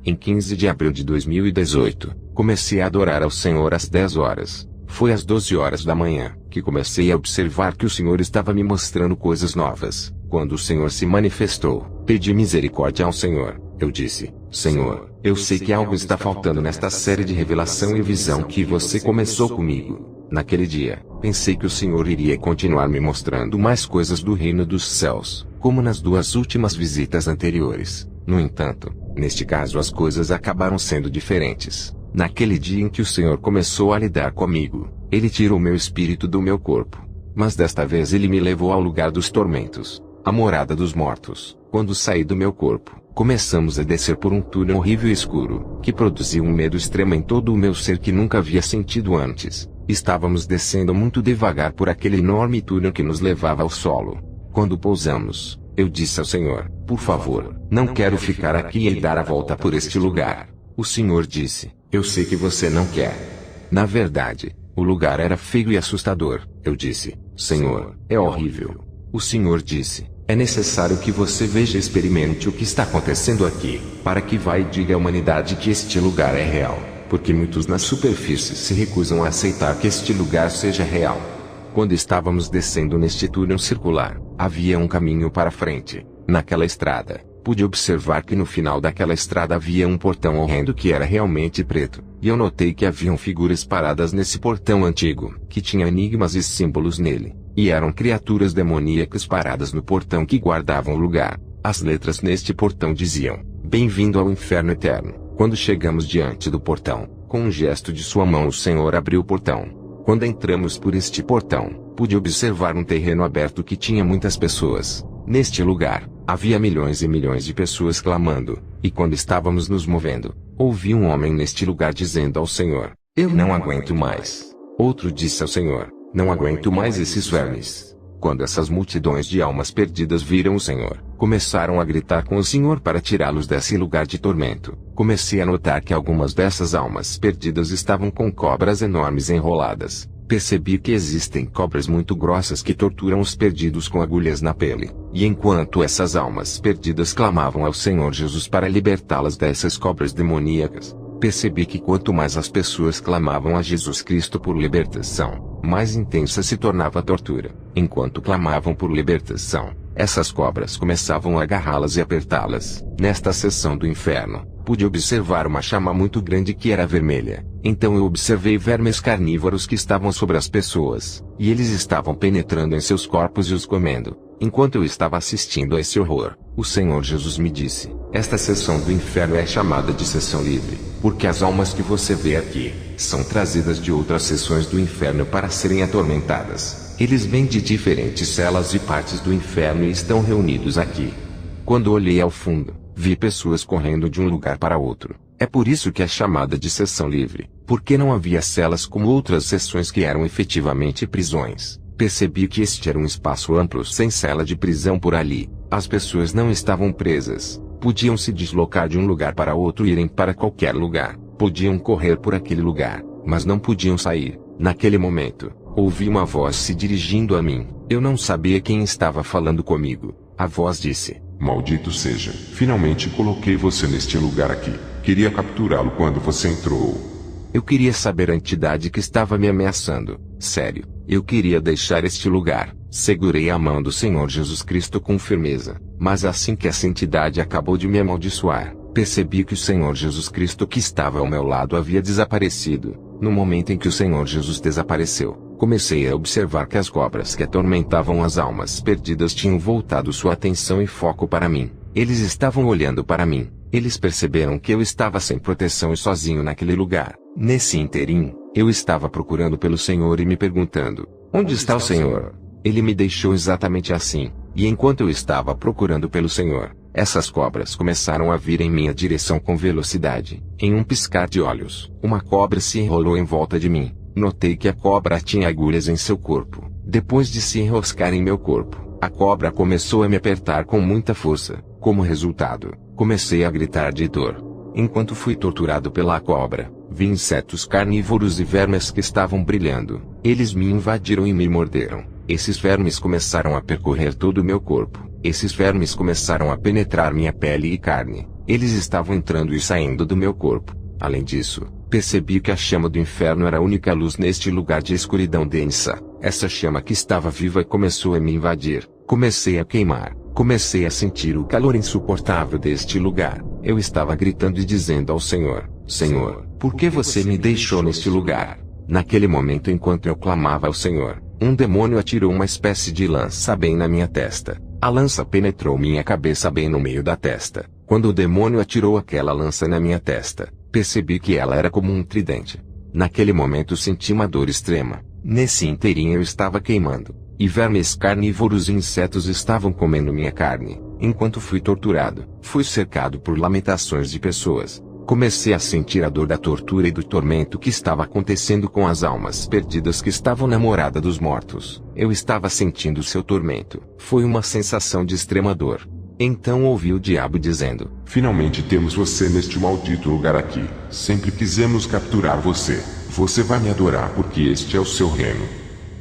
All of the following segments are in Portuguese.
Em 15 de abril de 2018, comecei a adorar ao Senhor às 10 horas. Foi às 12 horas da manhã que comecei a observar que o Senhor estava me mostrando coisas novas. Quando o Senhor se manifestou, pedi misericórdia ao Senhor. Eu disse: Senhor, eu sei que algo está faltando nesta série de revelação e visão que você começou comigo. Naquele dia, pensei que o Senhor iria continuar me mostrando mais coisas do reino dos céus, como nas duas últimas visitas anteriores. No entanto, neste caso as coisas acabaram sendo diferentes. Naquele dia em que o Senhor começou a lidar comigo, Ele tirou meu espírito do meu corpo. Mas desta vez Ele me levou ao lugar dos tormentos, a morada dos mortos. Quando saí do meu corpo, começamos a descer por um túnel horrível e escuro, que produziu um medo extremo em todo o meu ser que nunca havia sentido antes. Estávamos descendo muito devagar por aquele enorme túnel que nos levava ao solo. Quando pousamos, eu disse ao Senhor: por favor, não quero ficar aqui e dar a volta por este lugar. O Senhor disse: eu sei que você não quer. Na verdade, o lugar era feio e assustador. Eu disse: Senhor, é horrível. O Senhor disse: é necessário que você veja e experimente o que está acontecendo aqui, para que vá e diga à humanidade que este lugar é real, porque muitos na superfície se recusam a aceitar que este lugar seja real. Quando estávamos descendo neste túnel circular, havia um caminho para frente. Naquela estrada, pude observar que no final daquela estrada havia um portão horrendo que era realmente preto, e eu notei que haviam figuras paradas nesse portão antigo, que tinha enigmas e símbolos nele, e eram criaturas demoníacas paradas no portão que guardavam o lugar. As letras neste portão diziam: bem-vindo ao inferno eterno. Quando chegamos diante do portão, com um gesto de sua mão o Senhor abriu o portão. Quando entramos por este portão, pude observar um terreno aberto que tinha muitas pessoas. Neste lugar, havia milhões e milhões de pessoas clamando, e quando estávamos nos movendo, ouvi um homem neste lugar dizendo ao Senhor: eu não aguento mais. Outro disse ao Senhor: não aguento mais esses vermes. Quando essas multidões de almas perdidas viram o Senhor, começaram a gritar com o Senhor para tirá-los desse lugar de tormento. Comecei a notar que algumas dessas almas perdidas estavam com cobras enormes enroladas. Percebi que existem cobras muito grossas que torturam os perdidos com agulhas na pele. E enquanto essas almas perdidas clamavam ao Senhor Jesus para libertá-las dessas cobras demoníacas, percebi que quanto mais as pessoas clamavam a Jesus Cristo por libertação, mais intensa se tornava a tortura. Enquanto clamavam por libertação, essas cobras começavam a agarrá-las e apertá-las. Nesta seção do inferno, pude observar uma chama muito grande que era vermelha. Então eu observei vermes carnívoros que estavam sobre as pessoas, e eles estavam penetrando em seus corpos e os comendo. Enquanto eu estava assistindo a esse horror, o Senhor Jesus me disse: esta seção do inferno é chamada de seção livre, porque as almas que você vê aqui, são trazidas de outras seções do inferno para serem atormentadas. Eles vêm de diferentes celas e partes do inferno e estão reunidos aqui. Quando olhei ao fundo, vi pessoas correndo de um lugar para outro. É por isso que é chamada de seção livre, porque não havia celas como outras seções que eram efetivamente prisões. Percebi que este era um espaço amplo sem cela de prisão por ali. As pessoas não estavam presas. Podiam se deslocar de um lugar para outro e irem para qualquer lugar. Podiam correr por aquele lugar, mas não podiam sair. Naquele momento, ouvi uma voz se dirigindo a mim. Eu não sabia quem estava falando comigo. A voz disse: maldito seja, finalmente coloquei você neste lugar aqui. Queria capturá-lo quando você entrou. Eu queria saber a entidade que estava me ameaçando. Sério, eu queria deixar este lugar. Segurei a mão do Senhor Jesus Cristo com firmeza. Mas assim que essa entidade acabou de me amaldiçoar, percebi que o Senhor Jesus Cristo que estava ao meu lado havia desaparecido. No momento em que o Senhor Jesus desapareceu, comecei a observar que as cobras que atormentavam as almas perdidas tinham voltado sua atenção e foco para mim. Eles estavam olhando para mim. Eles perceberam que eu estava sem proteção e sozinho naquele lugar. Nesse interim, eu estava procurando pelo Senhor e me perguntando: onde está o Senhor? Ele me deixou exatamente assim. E enquanto eu estava procurando pelo Senhor, essas cobras começaram a vir em minha direção com velocidade. Em um piscar de olhos, uma cobra se enrolou em volta de mim. Notei que a cobra tinha agulhas em seu corpo. Depois de se enroscar em meu corpo, a cobra começou a me apertar com muita força. Como resultado, comecei a gritar de dor. Enquanto fui torturado pela cobra, vi insetos carnívoros e vermes que estavam brilhando. Eles me invadiram e me morderam. Esses vermes começaram a percorrer todo o meu corpo. Esses vermes começaram a penetrar minha pele e carne. Eles estavam entrando e saindo do meu corpo. Além disso, percebi que a chama do inferno era a única luz neste lugar de escuridão densa. Essa chama que estava viva começou a me invadir. Comecei a queimar. Comecei a sentir o calor insuportável deste lugar. Eu estava gritando e dizendo ao Senhor: Senhor, por que você me deixou neste lugar? Naquele momento, enquanto eu clamava ao Senhor, um demônio atirou uma espécie de lança bem na minha testa. A lança penetrou minha cabeça bem no meio da testa. Quando o demônio atirou aquela lança na minha testa, percebi que ela era como um tridente. Naquele momento senti uma dor extrema. Nesse inteirinho eu estava queimando, e vermes carnívoros e insetos estavam comendo minha carne. Enquanto fui torturado, fui cercado por lamentações de pessoas. Comecei a sentir a dor da tortura e do tormento que estava acontecendo com as almas perdidas que estavam na morada dos mortos. Eu estava sentindo seu tormento. Foi uma sensação de extrema dor. Então ouvi o diabo dizendo: Finalmente temos você neste maldito lugar aqui. Sempre quisemos capturar você. Você vai me adorar porque este é o seu reino.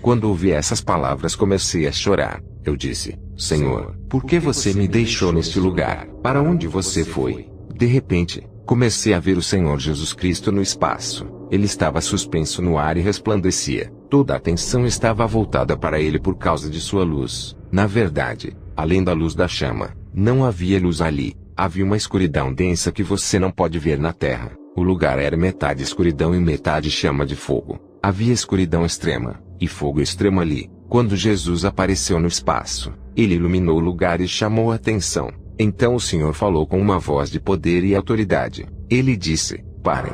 Quando ouvi essas palavras, comecei a chorar. Eu disse: Senhor, por que você me deixou neste lugar? Para onde você foi? De repente, comecei a ver o Senhor Jesus Cristo no espaço. Ele estava suspenso no ar e resplandecia. Toda a atenção estava voltada para ele por causa de sua luz. Na verdade, além da luz da chama, não havia luz ali. Havia uma escuridão densa que você não pode ver na terra. O lugar era metade escuridão e metade chama de fogo. Havia escuridão extrema e fogo extremo ali. Quando Jesus apareceu no espaço, ele iluminou o lugar e chamou a atenção. Então o Senhor falou com uma voz de poder e autoridade. Ele disse: Parem.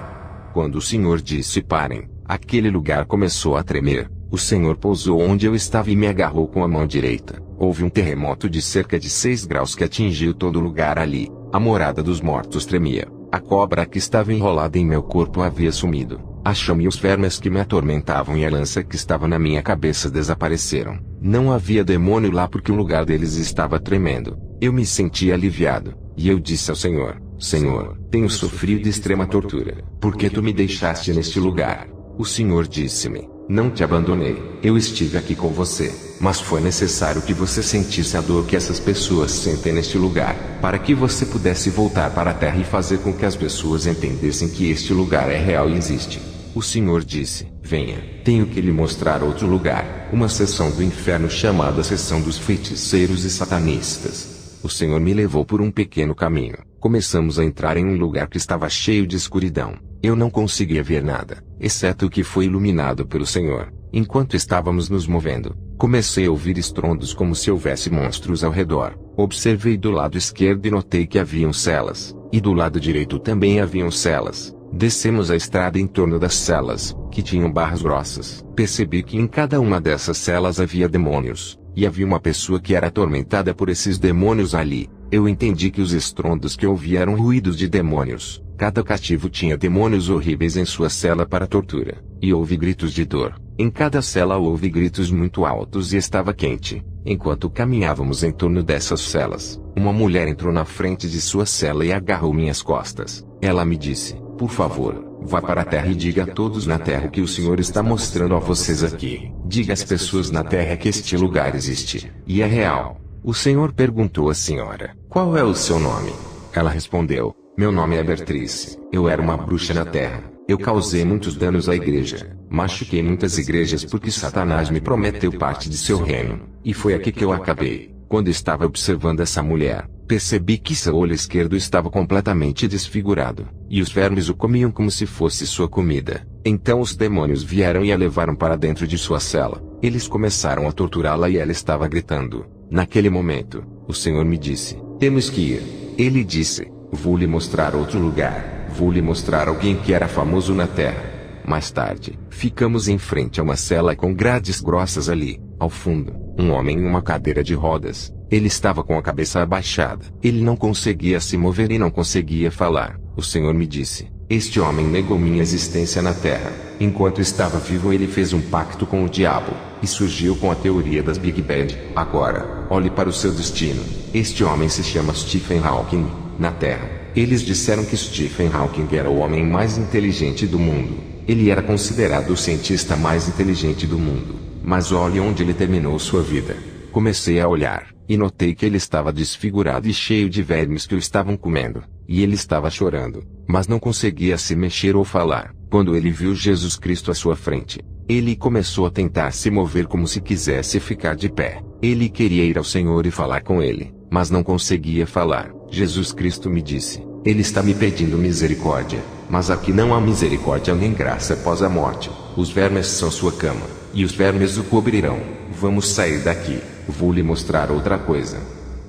Quando o Senhor disse parem, aquele lugar começou a tremer. O Senhor pousou onde eu estava e me agarrou com a mão direita. Houve um terremoto de cerca de 6 graus que atingiu todo o lugar ali. A morada dos mortos tremia. A cobra que estava enrolada em meu corpo havia sumido. A chama e os vermes que me atormentavam e a lança que estava na minha cabeça desapareceram. Não havia demônio lá porque o lugar deles estava tremendo. Eu me senti aliviado, e eu disse ao Senhor: Senhor, tenho sofrido extrema tortura. Por que tu me deixaste neste lugar? O Senhor disse-me: Não te abandonei. Eu estive aqui com você, mas foi necessário que você sentisse a dor que essas pessoas sentem neste lugar, para que você pudesse voltar para a terra e fazer com que as pessoas entendessem que este lugar é real e existe. O Senhor disse: Venha, tenho que lhe mostrar outro lugar, uma seção do inferno chamada seção dos feiticeiros e satanistas. O Senhor me levou por um pequeno caminho. Começamos a entrar em um lugar que estava cheio de escuridão. Eu não conseguia ver nada, exceto o que foi iluminado pelo Senhor. Enquanto estávamos nos movendo, comecei a ouvir estrondos como se houvesse monstros ao redor. Observei do lado esquerdo e notei que haviam celas, e do lado direito também haviam celas. Descemos a estrada em torno das celas, que tinham barras grossas. Percebi que em cada uma dessas celas havia demônios, e havia uma pessoa que era atormentada por esses demônios ali. Eu entendi que os estrondos que ouvi eram ruídos de demônios. Cada cativo tinha demônios horríveis em sua cela para tortura, e houve gritos de dor. Em cada cela houve gritos muito altos e estava quente. Enquanto caminhávamos em torno dessas celas, uma mulher entrou na frente de sua cela e agarrou minhas costas. Ela me disse: Por favor, vá para a terra e diga a todos na terra o que o Senhor está mostrando a vocês aqui. Diga às pessoas na terra que este lugar existe, e é real. O Senhor perguntou à senhora: Qual é o seu nome? Ela respondeu: Meu nome é Bertrice. Eu era uma bruxa na terra. Eu causei muitos danos à igreja. Machuquei muitas igrejas porque Satanás me prometeu parte de seu reino. E foi aqui que eu acabei. Quando estava observando essa mulher, percebi que seu olho esquerdo estava completamente desfigurado, e os vermes o comiam como se fosse sua comida. Então os demônios vieram e a levaram para dentro de sua cela. Eles começaram a torturá-la e ela estava gritando. Naquele momento, o Senhor me disse: Temos que ir. Ele disse: Vou lhe mostrar outro lugar. Vou lhe mostrar alguém que era famoso na terra. Mais tarde, ficamos em frente a uma cela com grades grossas ali. Ao fundo, um homem em uma cadeira de rodas. Ele estava com a cabeça abaixada. Ele não conseguia se mover e não conseguia falar. O Senhor me disse: Este homem negou minha existência na terra. Enquanto estava vivo, ele fez um pacto com o diabo, e surgiu com a teoria das Big Bang. Agora, olhe para o seu destino. Este homem se chama Stephen Hawking, na terra. Eles disseram que Stephen Hawking era o homem mais inteligente do mundo. Ele era considerado o cientista mais inteligente do mundo. Mas olhe onde ele terminou sua vida. Comecei a olhar, e notei que ele estava desfigurado e cheio de vermes que o estavam comendo, e ele estava chorando, mas não conseguia se mexer ou falar. Quando ele viu Jesus Cristo à sua frente, ele começou a tentar se mover como se quisesse ficar de pé. Ele queria ir ao Senhor e falar com ele, mas não conseguia falar. Jesus Cristo me disse: ele está me pedindo misericórdia, mas aqui não há misericórdia nem graça após a morte. Os vermes são sua cama, e os vermes o cobrirão. Vamos sair daqui, vou lhe mostrar outra coisa.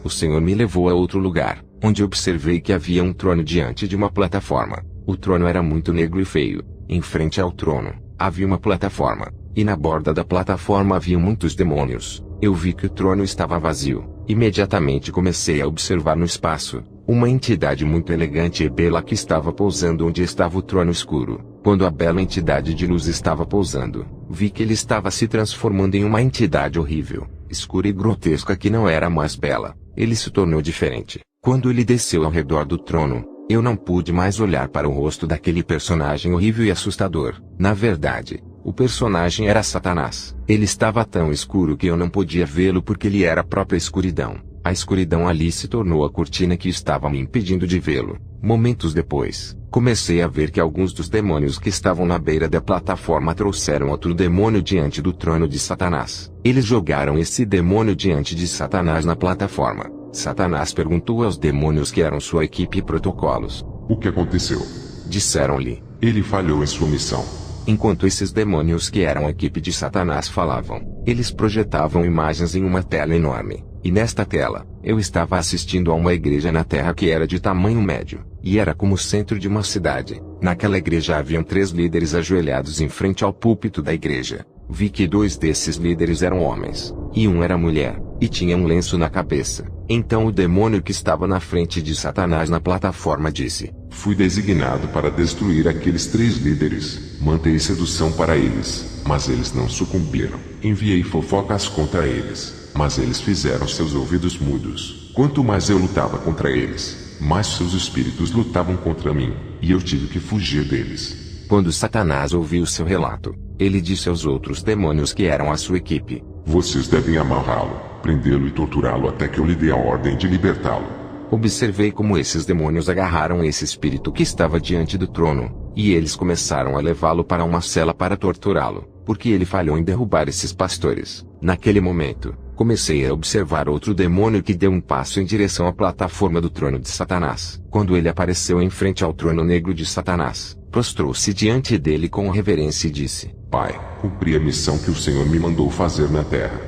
O Senhor me levou a outro lugar, onde observei que havia um trono diante de uma plataforma. O trono era muito negro e feio. Em frente ao trono, havia uma plataforma, e na borda da plataforma havia muitos demônios. Eu vi que o trono estava vazio. Imediatamente comecei a observar no espaço uma entidade muito elegante e bela que estava pousando onde estava o trono escuro. Quando a bela entidade de luz estava pousando, vi que ele estava se transformando em uma entidade horrível, escura e grotesca que não era mais bela. Ele se tornou diferente. Quando ele desceu ao redor do trono, eu não pude mais olhar para o rosto daquele personagem horrível e assustador. Na verdade, o personagem era Satanás. Ele estava tão escuro que eu não podia vê-lo porque ele era a própria escuridão. A escuridão ali se tornou a cortina que estava me impedindo de vê-lo. Momentos depois, comecei a ver que alguns dos demônios que estavam na beira da plataforma trouxeram outro demônio diante do trono de Satanás. Eles jogaram esse demônio diante de Satanás na plataforma. Satanás perguntou aos demônios que eram sua equipe e protocolos. O que aconteceu? Disseram-lhe: ele falhou em sua missão. Enquanto esses demônios que eram a equipe de Satanás falavam, eles projetavam imagens em uma tela enorme. E nesta tela, eu estava assistindo a uma igreja na terra que era de tamanho médio, e era como o centro de uma cidade. Naquela igreja haviam 3 líderes ajoelhados em frente ao púlpito da igreja. Vi que 2 desses líderes eram homens, e um era mulher, e tinha um lenço na cabeça. Então o demônio que estava na frente de Satanás na plataforma disse: fui designado para destruir aqueles 3 líderes. Mantei sedução para eles, mas eles não sucumbiram. Enviei fofocas contra eles, mas eles fizeram seus ouvidos mudos. Quanto mais eu lutava contra eles, mais seus espíritos lutavam contra mim, e eu tive que fugir deles. Quando Satanás ouviu seu relato, ele disse aos outros demônios que eram a sua equipe: vocês devem amarrá-lo, prendê-lo e torturá-lo até que eu lhe dê a ordem de libertá-lo. Observei como esses demônios agarraram esse espírito que estava diante do trono, e eles começaram a levá-lo para uma cela para torturá-lo, porque ele falhou em derrubar esses pastores. Naquele momento, comecei a observar outro demônio que deu um passo em direção à plataforma do trono de Satanás. Quando ele apareceu em frente ao trono negro de Satanás, prostrou-se diante dele com reverência e disse: Pai, cumpri a missão que o Senhor me mandou fazer na terra.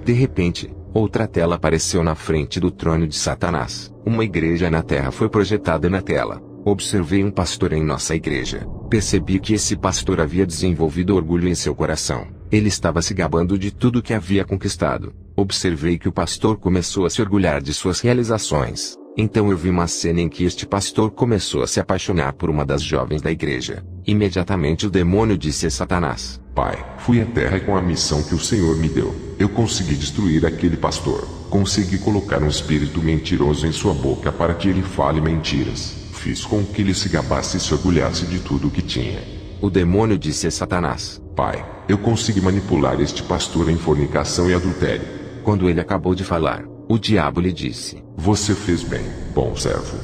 De repente, outra tela apareceu na frente do trono de Satanás. Uma igreja na terra foi projetada na tela. Observei um pastor em nossa igreja. Percebi que esse pastor havia desenvolvido orgulho em seu coração. Ele estava se gabando de tudo que havia conquistado. Observei que o pastor começou a se orgulhar de suas realizações. Então eu vi uma cena em que este pastor começou a se apaixonar por uma das jovens da igreja. Imediatamente o demônio disse a Satanás: Pai, fui à terra com a missão que o Senhor me deu. Eu consegui destruir aquele pastor. Consegui colocar um espírito mentiroso em sua boca para que ele fale mentiras. Fiz com que ele se gabasse e se orgulhasse de tudo o que tinha. O demônio disse a Satanás: Pai, eu consegui manipular este pastor em fornicação e adultério. Quando ele acabou de falar, o diabo lhe disse: Você fez bem, bom servo.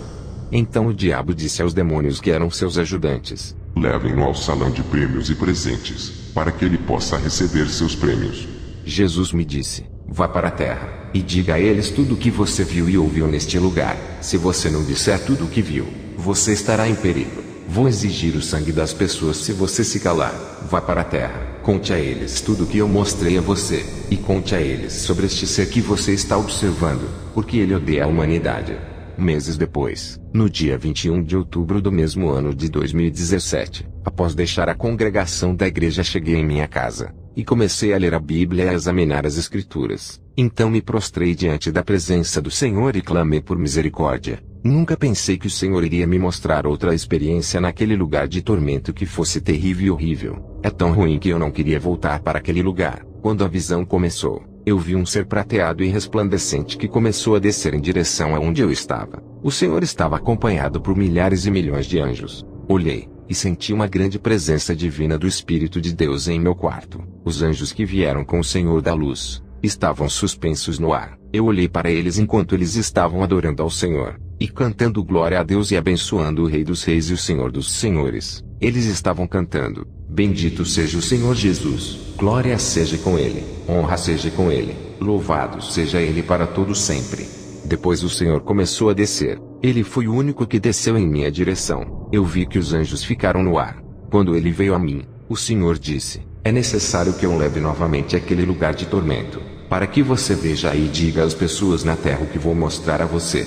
Então o diabo disse aos demônios que eram seus ajudantes: Levem-no ao salão de prêmios e presentes, para que ele possa receber seus prêmios. Jesus me disse: Vá para a terra, e diga a eles tudo o que você viu e ouviu neste lugar. Se você não disser tudo o que viu, você estará em perigo. Vou exigir o sangue das pessoas se você se calar. Vá para a terra, conte a eles tudo o que eu mostrei a você, e conte a eles sobre este ser que você está observando, porque ele odeia a humanidade. Meses depois, no dia 21 de outubro do mesmo ano de 2017, após deixar a congregação da igreja, cheguei em minha casa, e comecei a ler a Bíblia e a examinar as Escrituras. Então me prostrei diante da presença do Senhor e clamei por misericórdia. Nunca pensei que o Senhor iria me mostrar outra experiência naquele lugar de tormento que fosse terrível e horrível. É tão ruim que eu não queria voltar para aquele lugar. Quando a visão começou, eu vi um ser prateado e resplandecente que começou a descer em direção aonde eu estava. O Senhor estava acompanhado por milhares e milhões de anjos. Olhei, e senti uma grande presença divina do Espírito de Deus em meu quarto. Os anjos que vieram com o Senhor da luz estavam suspensos no ar. Eu olhei para eles enquanto eles estavam adorando ao Senhor, e cantando glória a Deus e abençoando o Rei dos Reis e o Senhor dos Senhores. Eles estavam cantando: Bendito seja o Senhor Jesus, glória seja com Ele, honra seja com Ele, louvado seja Ele para todo sempre. Depois o Senhor começou a descer. Ele foi o único que desceu em minha direção. Eu vi que os anjos ficaram no ar. Quando ele veio a mim, o Senhor disse: É necessário que eu o leve novamente àquele lugar de tormento, para que você veja e diga às pessoas na terra o que vou mostrar a você.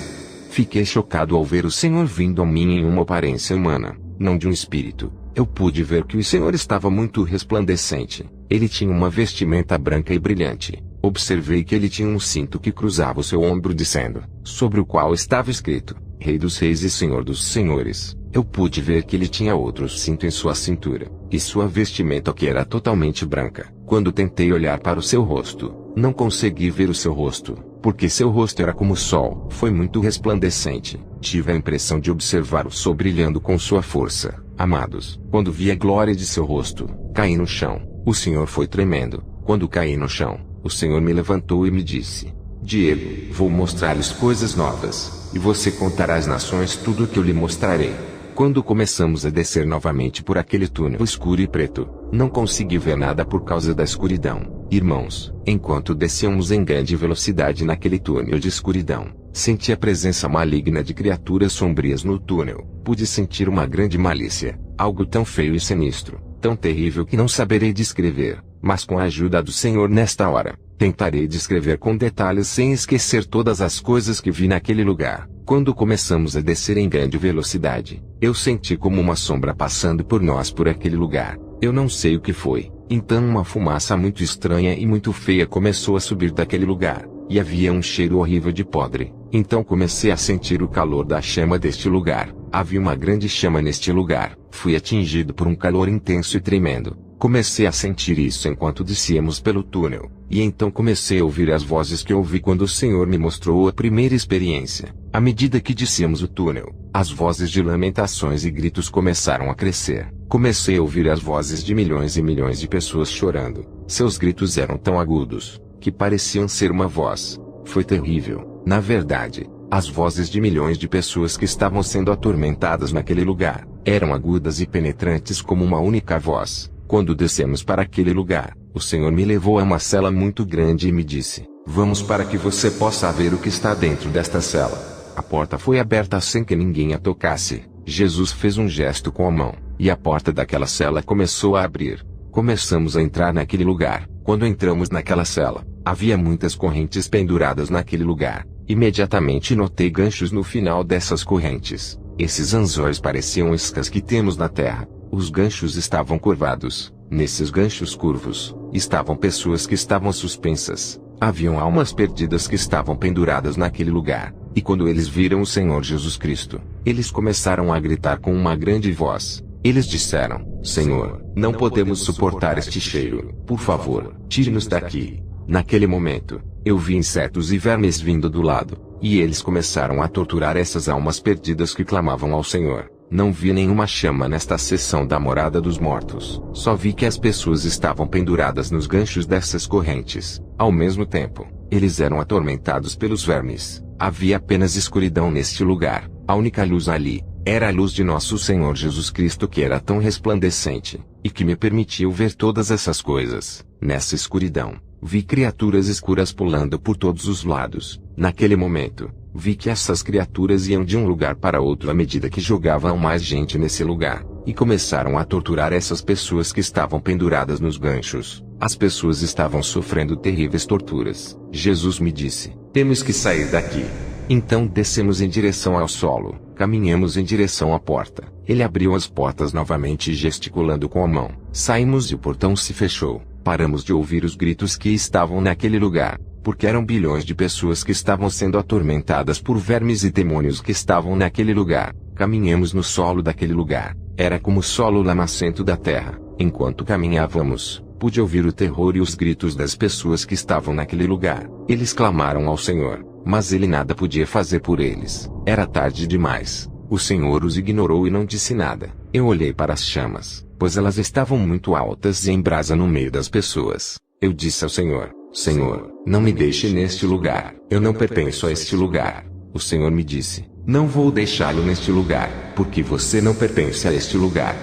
Fiquei chocado ao ver o Senhor vindo a mim em uma aparência humana, não de um espírito. Eu pude ver que o Senhor estava muito resplandecente. Ele tinha uma vestimenta branca e brilhante. Observei que ele tinha um cinto que cruzava o seu ombro dizendo, sobre o qual estava escrito, Rei dos Reis e Senhor dos Senhores. Eu pude ver que ele tinha outro cinto em sua cintura, e sua vestimenta que era totalmente branca. Quando tentei olhar para o seu rosto, não consegui ver o seu rosto, porque seu rosto era como o sol. Foi muito resplandecente. Tive a impressão de observar o sol brilhando com sua força. Amados, quando vi a glória de seu rosto, caí no chão. O Senhor foi tremendo. Quando caí no chão, o Senhor me levantou e me disse: Diego, vou mostrar-lhes coisas novas, e você contará às nações tudo o que eu lhe mostrarei. Quando começamos a descer novamente por aquele túnel escuro e preto, não consegui ver nada por causa da escuridão. Irmãos, enquanto descíamos em grande velocidade naquele túnel de escuridão, senti a presença maligna de criaturas sombrias no túnel. Pude sentir uma grande malícia, algo tão feio e sinistro, tão terrível que não saberei descrever, mas com a ajuda do Senhor nesta hora, tentarei descrever com detalhes sem esquecer todas as coisas que vi naquele lugar. Quando começamos a descer em grande velocidade, eu senti como uma sombra passando por nós por aquele lugar. Eu não sei o que foi. Então uma fumaça muito estranha e muito feia começou a subir daquele lugar, e havia um cheiro horrível de podre. Então comecei a sentir o calor da chama deste lugar. Havia uma grande chama neste lugar. Fui atingido por um calor intenso e tremendo. Comecei a sentir isso enquanto descíamos pelo túnel, e então comecei a ouvir as vozes que ouvi quando o Senhor me mostrou a primeira experiência. À medida que descíamos o túnel, as vozes de lamentações e gritos começaram a crescer. Comecei a ouvir as vozes de milhões e milhões de pessoas chorando. Seus gritos eram tão agudos, que pareciam ser uma voz. Foi terrível. Na verdade, as vozes de milhões de pessoas que estavam sendo atormentadas naquele lugar, eram agudas e penetrantes como uma única voz. Quando descemos para aquele lugar, o Senhor me levou a uma cela muito grande e me disse: Vamos para que você possa ver o que está dentro desta cela. A porta foi aberta sem que ninguém a tocasse. Jesus fez um gesto com a mão, e a porta daquela cela começou a abrir. Começamos a entrar naquele lugar. Quando entramos naquela cela, havia muitas correntes penduradas naquele lugar. Imediatamente notei ganchos no final dessas correntes. Esses anzóis pareciam iscas que temos na terra. Os ganchos estavam curvados. Nesses ganchos curvos, estavam pessoas que estavam suspensas. Haviam almas perdidas que estavam penduradas naquele lugar. E quando eles viram o Senhor Jesus Cristo, eles começaram a gritar com uma grande voz. Eles disseram: Senhor, não podemos suportar este cheiro. Por favor, tire-nos daqui. Naquele momento, eu vi insetos e vermes vindo do lado, e eles começaram a torturar essas almas perdidas que clamavam ao Senhor. Não vi nenhuma chama nesta seção da morada dos mortos. Só vi que as pessoas estavam penduradas nos ganchos dessas correntes. Ao mesmo tempo, eles eram atormentados pelos vermes. Havia apenas escuridão neste lugar. A única luz ali era a luz de nosso Senhor Jesus Cristo, que era tão resplandecente, e que me permitiu ver todas essas coisas. Nessa escuridão, vi criaturas escuras pulando por todos os lados. Naquele momento, vi que essas criaturas iam de um lugar para outro à medida que jogavam mais gente nesse lugar, e começaram a torturar essas pessoas que estavam penduradas nos ganchos. As pessoas estavam sofrendo terríveis torturas. Jesus me disse: Temos que sair daqui. Então descemos em direção ao solo, caminhamos em direção à porta. Ele abriu as portas novamente gesticulando com a mão. Saímos e o portão se fechou. Paramos de ouvir os gritos que estavam naquele lugar, porque eram bilhões de pessoas que estavam sendo atormentadas por vermes e demônios que estavam naquele lugar. Caminhamos no solo daquele lugar. Era como o solo lamacento da terra. Enquanto caminhávamos, pude ouvir o terror e os gritos das pessoas que estavam naquele lugar. Eles clamaram ao Senhor, mas ele nada podia fazer por eles. Era tarde demais. O Senhor os ignorou e não disse nada. Eu olhei para as chamas, pois elas estavam muito altas e em brasa no meio das pessoas. Eu disse ao Senhor: Senhor, não me deixe neste lugar, eu não pertenço a este lugar. O Senhor me disse, não vou deixá-lo neste lugar, porque você não pertence a este lugar.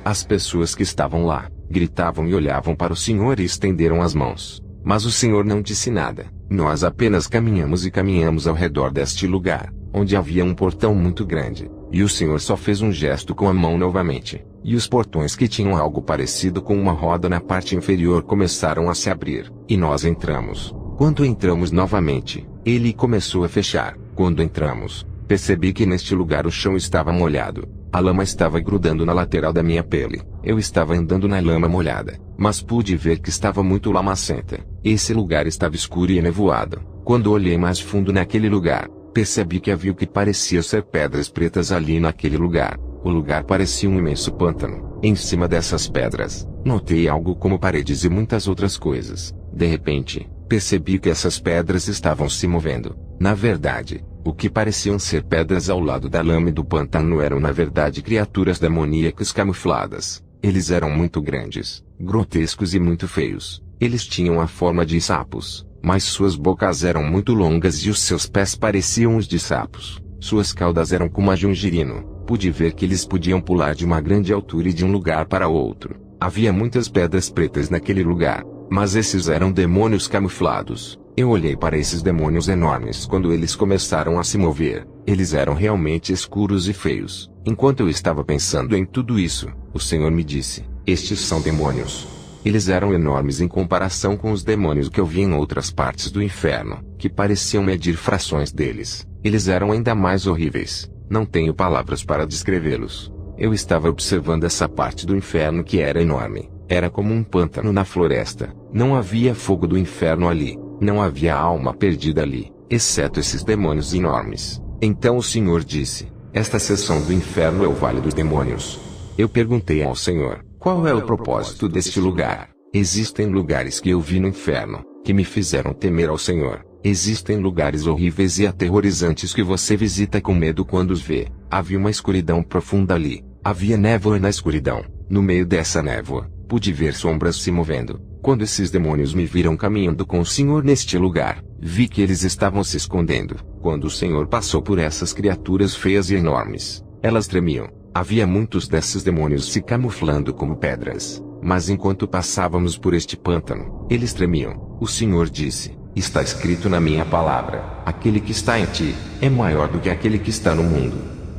As pessoas que estavam lá, gritavam e olhavam para o Senhor e estenderam as mãos. Mas o Senhor não disse nada, nós apenas caminhamos e caminhamos ao redor deste lugar, onde havia um portão muito grande, e o Senhor só fez um gesto com a mão novamente, e os portões que tinham algo parecido com uma roda na parte inferior começaram a se abrir, e nós entramos. Quando entramos novamente, ele começou a fechar. Quando entramos, percebi que neste lugar o chão estava molhado. A lama estava grudando na lateral da minha pele. Eu estava andando na lama molhada, mas pude ver que estava muito lamacenta. Esse lugar estava escuro e nevoado. Quando olhei mais fundo naquele lugar, percebi que havia o que parecia ser pedras pretas ali naquele lugar. O lugar parecia um imenso pântano. Em cima dessas pedras, notei algo como paredes e muitas outras coisas. De repente, percebi que essas pedras estavam se movendo. Na verdade, o que pareciam ser pedras ao lado da lama e do pântano eram na verdade criaturas demoníacas camufladas. Eles eram muito grandes, grotescos e muito feios. Eles tinham a forma de sapos, mas suas bocas eram muito longas e os seus pés pareciam os de sapos. Suas caudas eram como a de um girino. Pude ver que eles podiam pular de uma grande altura e de um lugar para outro. Havia muitas pedras pretas naquele lugar, mas esses eram demônios camuflados. Eu olhei para esses demônios enormes quando eles começaram a se mover. Eles eram realmente escuros e feios. Enquanto eu estava pensando em tudo isso, o Senhor me disse, estes são demônios. Eles eram enormes em comparação com os demônios que eu vi em outras partes do inferno, que pareciam medir frações deles. Eles eram ainda mais horríveis. Não tenho palavras para descrevê-los. Eu estava observando essa parte do inferno que era enorme. Era como um pântano na floresta. Não havia fogo do inferno ali. Não havia alma perdida ali, exceto esses demônios enormes. Então o Senhor disse, esta seção do inferno é o Vale dos Demônios. Eu perguntei ao Senhor, qual é o propósito deste lugar? Existem lugares que eu vi no inferno, que me fizeram temer ao Senhor. Existem lugares horríveis e aterrorizantes que você visita com medo quando os vê. Havia uma escuridão profunda ali. Havia névoa na escuridão. No meio dessa névoa, pude ver sombras se movendo. Quando esses demônios me viram caminhando com o Senhor neste lugar, vi que eles estavam se escondendo. Quando o Senhor passou por essas criaturas feias e enormes, elas tremiam. Havia muitos desses demônios se camuflando como pedras. Mas enquanto passávamos por este pântano, eles tremiam. O Senhor disse, está escrito na minha palavra, aquele que está em ti, é maior do que aquele que está no mundo.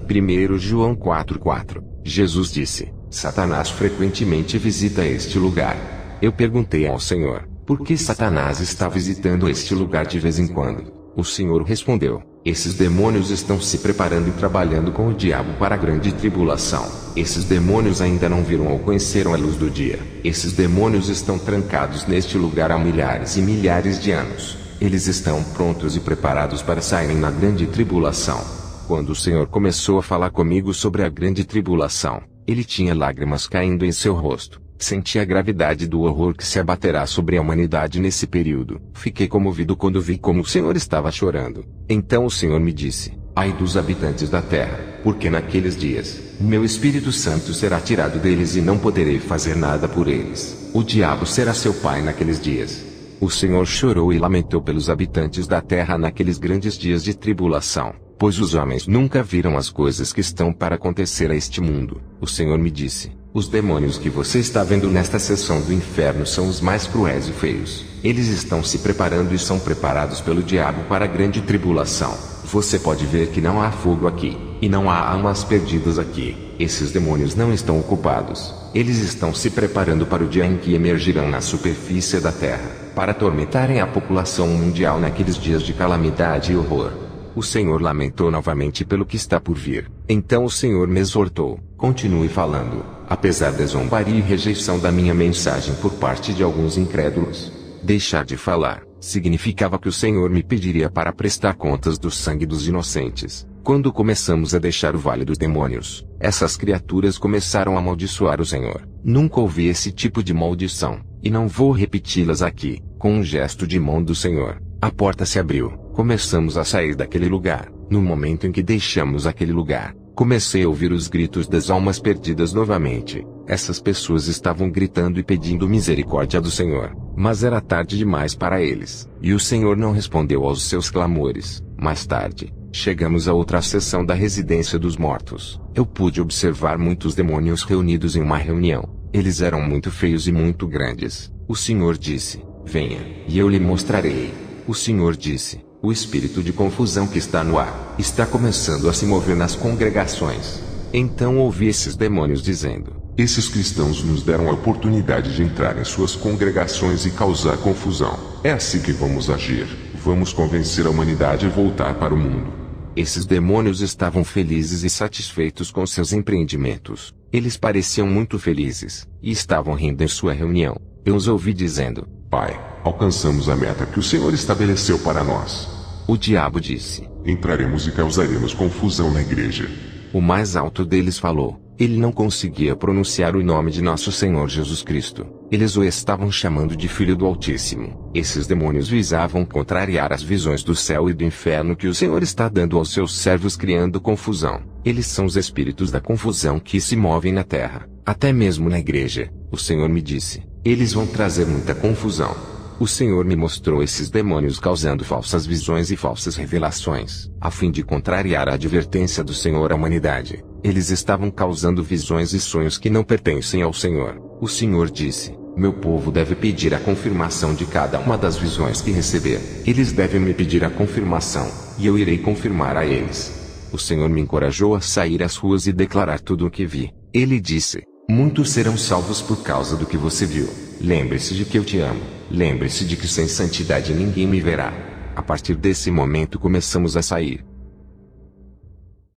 1 João 4,4. Jesus disse, Satanás frequentemente visita este lugar. Eu perguntei ao Senhor, por que Satanás está visitando este lugar de vez em quando? O Senhor respondeu, esses demônios estão se preparando e trabalhando com o diabo para a grande tribulação. Esses demônios ainda não viram ou conheceram a luz do dia. Esses demônios estão trancados neste lugar há milhares e milhares de anos. Eles estão prontos e preparados para saírem na grande tribulação. Quando o Senhor começou a falar comigo sobre a grande tribulação, ele tinha lágrimas caindo em seu rosto. Senti a gravidade do horror que se abaterá sobre a humanidade nesse período. Fiquei comovido quando vi como o Senhor estava chorando. Então o Senhor me disse, ai dos habitantes da terra, porque naqueles dias, meu Espírito Santo será tirado deles e não poderei fazer nada por eles. O diabo será seu pai naqueles dias. O Senhor chorou e lamentou pelos habitantes da terra naqueles grandes dias de tribulação, pois os homens nunca viram as coisas que estão para acontecer a este mundo. O Senhor me disse, os demônios que você está vendo nesta seção do inferno são os mais cruéis e feios. Eles estão se preparando e são preparados pelo diabo para a grande tribulação. Você pode ver que não há fogo aqui, e não há almas perdidas aqui. Esses demônios não estão ocupados. Eles estão se preparando para o dia em que emergirão na superfície da terra, para atormentarem a população mundial naqueles dias de calamidade e horror. O Senhor lamentou novamente pelo que está por vir. Então o Senhor me exortou, continue falando, apesar da zombaria e rejeição da minha mensagem por parte de alguns incrédulos. Deixar de falar significava que o Senhor me pediria para prestar contas do sangue dos inocentes. Quando começamos a deixar o Vale dos Demônios, essas criaturas começaram a amaldiçoar o Senhor. Nunca ouvi esse tipo de maldição, e não vou repeti-las aqui. Com um gesto de mão do Senhor, a porta se abriu. Começamos a sair daquele lugar. No momento em que deixamos aquele lugar, comecei a ouvir os gritos das almas perdidas novamente. Essas pessoas estavam gritando e pedindo misericórdia do Senhor, mas era tarde demais para eles, e o Senhor não respondeu aos seus clamores. Mais tarde, chegamos a outra seção da residência dos mortos. Eu pude observar muitos demônios reunidos em uma reunião. Eles eram muito feios e muito grandes. O Senhor disse: venha, e eu lhe mostrarei. O Senhor disse: o espírito de confusão que está no ar está começando a se mover nas congregações. Então ouvi esses demônios dizendo: esses cristãos nos deram a oportunidade de entrar em suas congregações e causar confusão. É assim que vamos agir. Vamos convencer a humanidade a voltar para o mundo. Esses demônios estavam felizes e satisfeitos com seus empreendimentos. Eles pareciam muito felizes, e estavam rindo em sua reunião. Eu os ouvi dizendo: Pai, alcançamos a meta que o Senhor estabeleceu para nós. O diabo disse: entraremos e causaremos confusão na igreja. O mais alto deles falou. Ele não conseguia pronunciar o nome de nosso Senhor Jesus Cristo. Eles o estavam chamando de Filho do Altíssimo. Esses demônios visavam contrariar as visões do céu e do inferno que o Senhor está dando aos seus servos, criando confusão. Eles são os espíritos da confusão que se movem na terra, até mesmo na igreja. O Senhor me disse: eles vão trazer muita confusão. O Senhor me mostrou esses demônios causando falsas visões e falsas revelações, a fim de contrariar a advertência do Senhor à humanidade. Eles estavam causando visões e sonhos que não pertencem ao Senhor. O Senhor disse: meu povo deve pedir a confirmação de cada uma das visões que receber. Eles devem me pedir a confirmação, e eu irei confirmar a eles. O Senhor me encorajou a sair às ruas e declarar tudo o que vi. Ele disse: muitos serão salvos por causa do que você viu. Lembre-se de que eu te amo. Lembre-se de que sem santidade ninguém me verá. A partir desse momento começamos a sair.